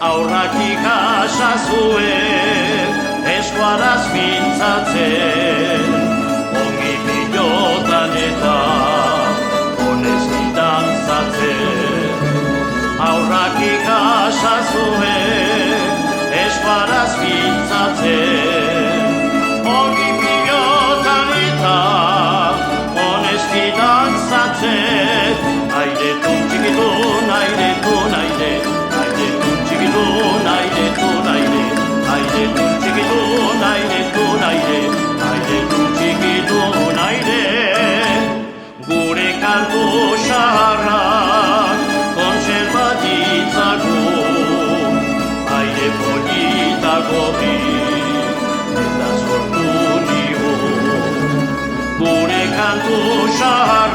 Aurrak ikasa zuen, eskuaraz mintzatzen, ongi pilotan eta honezki dantzatzen. Aurrak ikasa zuen, eskuaraz mintzatzen, ongi pilotan eta honezki dantzatzen. Airetun txikitun, airetun, airetun txikitun, airetun, airetun txikitun, airetun txikitun, gure kantu xarrak kontserba ditzagu, aire politako bi eta sortu nigu. Gure kantu xarrak